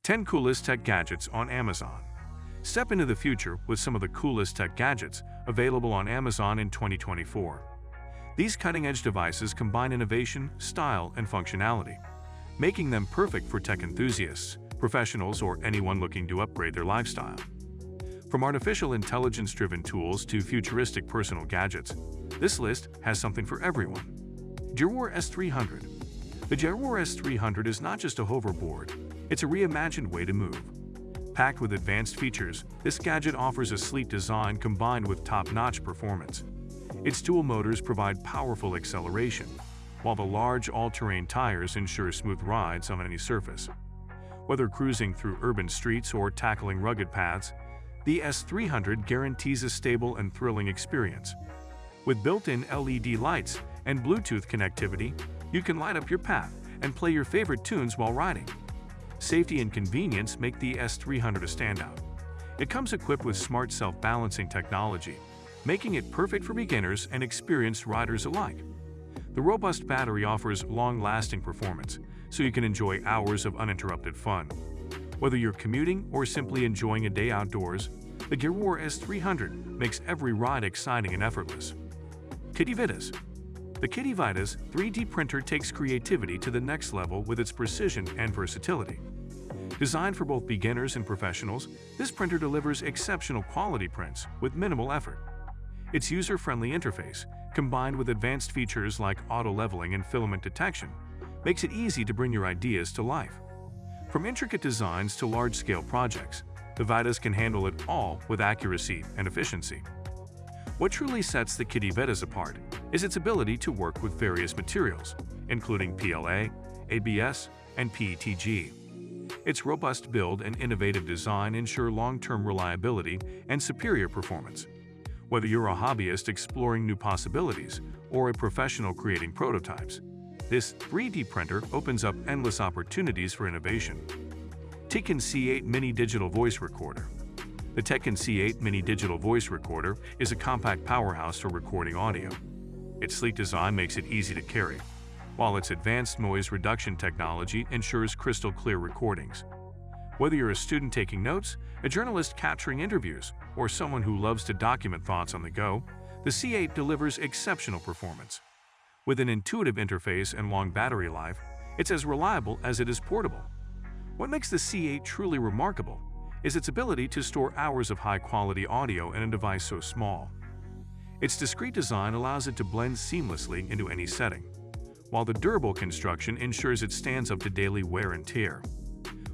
10 Coolest Tech Gadgets on Amazon. Step into the future with some of the coolest tech gadgets available on Amazon in 2024. These cutting-edge devices combine innovation, style, and functionality, making them perfect for tech enthusiasts, professionals, or anyone looking to upgrade their lifestyle. From artificial intelligence-driven tools to futuristic personal gadgets, this list has something for everyone. Jaguar S300. The Jaguar S300 is not just a hoverboard, it's a reimagined way to move. Packed with advanced features, this gadget offers a sleek design combined with top-notch performance. Its dual motors provide powerful acceleration, while the large all-terrain tires ensure smooth rides on any surface. Whether cruising through urban streets or tackling rugged paths, the S300 guarantees a stable and thrilling experience. With built-in LED lights and Bluetooth connectivity, you can light up your path and play your favorite tunes while riding. Safety and convenience make the S300 a standout. It comes equipped with smart self-balancing technology, making it perfect for beginners and experienced riders alike. The robust battery offers long-lasting performance, so you can enjoy hours of uninterrupted fun. Whether you're commuting or simply enjoying a day outdoors, the Jaguar S300 makes every ride exciting and effortless. KittyVitas. The KittyVitas 3D printer takes creativity to the next level with its precision and versatility. Designed for both beginners and professionals, this printer delivers exceptional quality prints with minimal effort. Its user-friendly interface, combined with advanced features like auto-leveling and filament detection, makes it easy to bring your ideas to life. From intricate designs to large-scale projects, the Vitas can handle it all with accuracy and efficiency. What truly sets the KittyVitas apart is its ability to work with various materials, including PLA, ABS, and PETG. Its robust build and innovative design ensure long-term reliability and superior performance. Whether you're a hobbyist exploring new possibilities or a professional creating prototypes, this 3D printer opens up endless opportunities for innovation. Tekin C8 Mini Digital Voice Recorder. The Tekin C8 Mini Digital Voice Recorder is a compact powerhouse for recording audio. Its sleek design makes it easy to carry, while its advanced noise reduction technology ensures crystal-clear recordings. Whether you're a student taking notes, a journalist capturing interviews, or someone who loves to document thoughts on the go, the C8 delivers exceptional performance. With an intuitive interface and long battery life, it's as reliable as it is portable. What makes the C8 truly remarkable is its ability to store hours of high-quality audio in a device so small. Its discreet design allows it to blend seamlessly into any setting, while the durable construction ensures it stands up to daily wear and tear.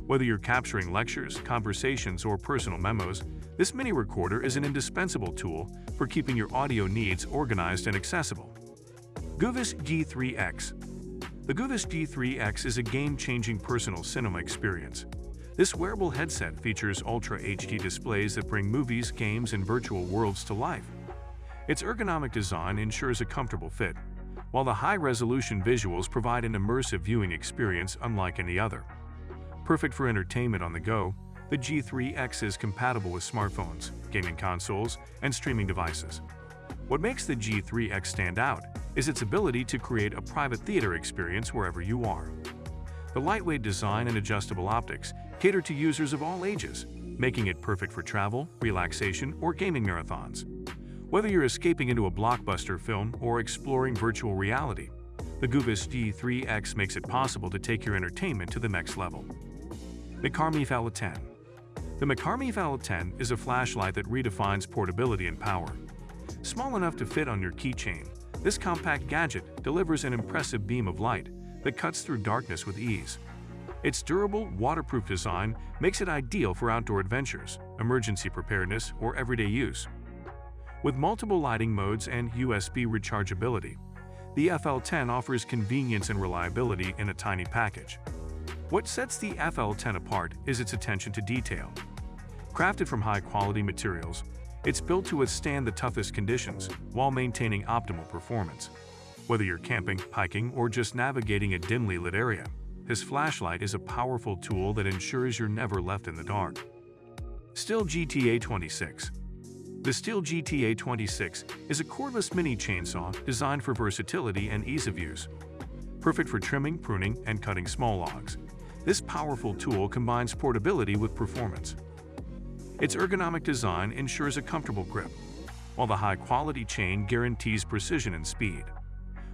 Whether you're capturing lectures, conversations, or personal memos, this mini recorder is an indispensable tool for keeping your audio needs organized and accessible. Guvis G3X. The Guvis G3X is a game-changing personal cinema experience. This wearable headset features Ultra HD displays that bring movies, games, and virtual worlds to life. Its ergonomic design ensures a comfortable fit, while the high-resolution visuals provide an immersive viewing experience unlike any other. Perfect for entertainment on the go, the G3X is compatible with smartphones, gaming consoles, and streaming devices. What makes the G3X stand out is its ability to create a private theater experience wherever you are. The lightweight design and adjustable optics cater to users of all ages, making it perfect for travel, relaxation, or gaming marathons. Whether you're escaping into a blockbuster film or exploring virtual reality, the Guvis G3X makes it possible to take your entertainment to the next level. Makarmi Fala 10. The Makarmi Fala 10 is a flashlight that redefines portability and power. Small enough to fit on your keychain, this compact gadget delivers an impressive beam of light that cuts through darkness with ease. Its durable, waterproof design makes it ideal for outdoor adventures, emergency preparedness, or everyday use. With multiple lighting modes and USB rechargeability, the FL10 offers convenience and reliability in a tiny package. What sets the FL10 apart is its attention to detail. Crafted from high-quality materials, it's built to withstand the toughest conditions while maintaining optimal performance. Whether you're camping, hiking, or just navigating a dimly lit area, this flashlight is a powerful tool that ensures you're never left in the dark. Stihl GTA26. The Stihl GTA26 is a cordless mini chainsaw designed for versatility and ease of use. Perfect for trimming, pruning, and cutting small logs, This powerful tool combines portability with performance. Its ergonomic design ensures a comfortable grip, while the high-quality chain guarantees precision and speed.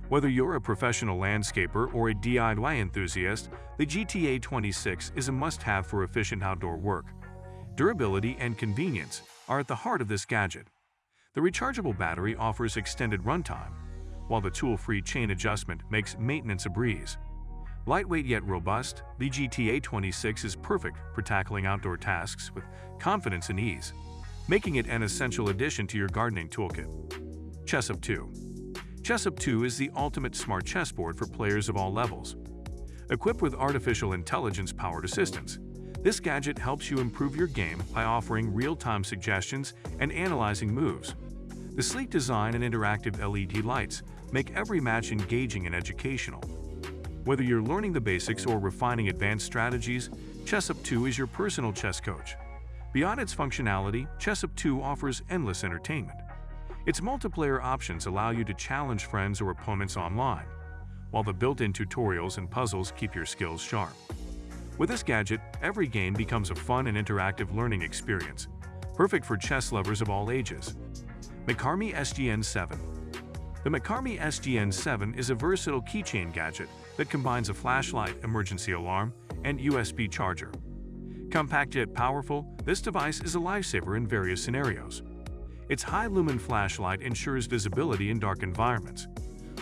Whether you're a professional landscaper or a DIY enthusiast, the GTA26 is a must-have for efficient outdoor work. Durability and convenience are at the heart of this gadget. The rechargeable battery offers extended runtime, while the tool-free chain adjustment makes maintenance a breeze. Lightweight yet robust, the GTA26 is perfect for tackling outdoor tasks with confidence and ease, making it an essential addition to your gardening toolkit. Chessup 2. Chessup 2 is the ultimate smart chessboard for players of all levels. Equipped with artificial intelligence-powered assistance, this gadget helps you improve your game by offering real-time suggestions and analyzing moves. The sleek design and interactive LED lights make every match engaging and educational. Whether you're learning the basics or refining advanced strategies, Chessup 2 is your personal chess coach. Beyond its functionality, Chessup 2 offers endless entertainment. Its multiplayer options allow you to challenge friends or opponents online, while the built-in tutorials and puzzles keep your skills sharp. With this gadget, every game becomes a fun and interactive learning experience, perfect for chess lovers of all ages. McCarmy SGN7. The McCarmy SGN7 is a versatile keychain gadget that combines a flashlight, emergency alarm, and USB charger. Compact yet powerful, this device is a lifesaver in various scenarios. Its high-lumen flashlight ensures visibility in dark environments,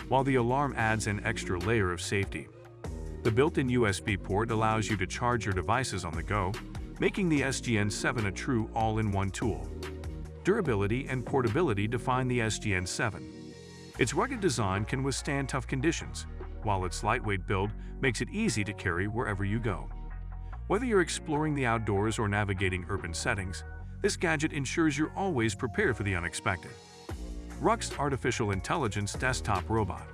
while the alarm adds an extra layer of safety. The built-in USB port allows you to charge your devices on the go, making the SGN7 a true all-in-one tool. Durability and portability define the SGN7. Its rugged design can withstand tough conditions, while its lightweight build makes it easy to carry wherever you go. Whether you're exploring the outdoors or navigating urban settings, this gadget ensures you're always prepared for the unexpected. Rux Artificial Intelligence Desktop Robot.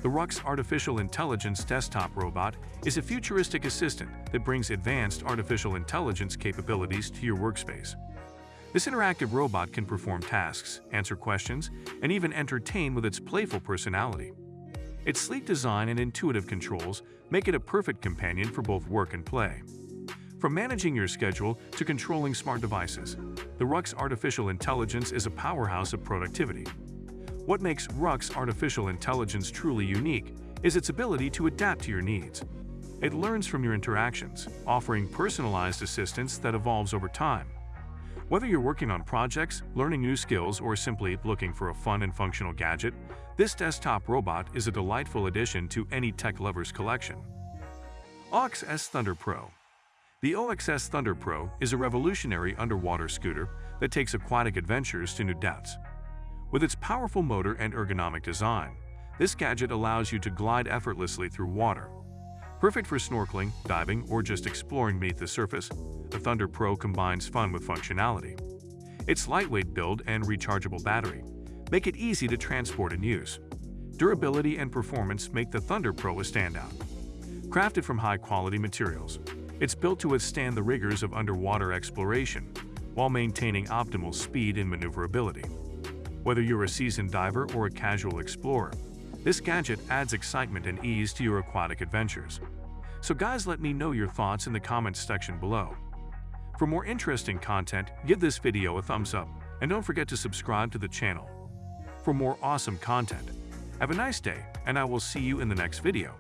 The Rux Artificial Intelligence Desktop Robot is a futuristic assistant that brings advanced artificial intelligence capabilities to your workspace. This interactive robot can perform tasks, answer questions, and even entertain with its playful personality. Its sleek design and intuitive controls make it a perfect companion for both work and play. From managing your schedule to controlling smart devices, the Rux Artificial Intelligence is a powerhouse of productivity. What makes Rux Artificial Intelligence truly unique is its ability to adapt to your needs. It learns from your interactions, offering personalized assistance that evolves over time. Whether you're working on projects, learning new skills, or simply looking for a fun and functional gadget, this desktop robot is a delightful addition to any tech lover's collection. OXS Thunder Pro. The OXS Thunder Pro is a revolutionary underwater scooter that takes aquatic adventures to new depths. With its powerful motor and ergonomic design, this gadget allows you to glide effortlessly through water. Perfect for snorkeling, diving, or just exploring beneath the surface, the Thunder Pro combines fun with functionality. Its lightweight build and rechargeable battery make it easy to transport and use. Durability and performance make the Thunder Pro a standout. Crafted from high-quality materials, it's built to withstand the rigors of underwater exploration while maintaining optimal speed and maneuverability. Whether you're a seasoned diver or a casual explorer, this gadget adds excitement and ease to your aquatic adventures. So guys, let me know your thoughts in the comments section below. For more interesting content, give this video a thumbs up and don't forget to subscribe to the channel for more awesome content. Have a nice day, and I will see you in the next video.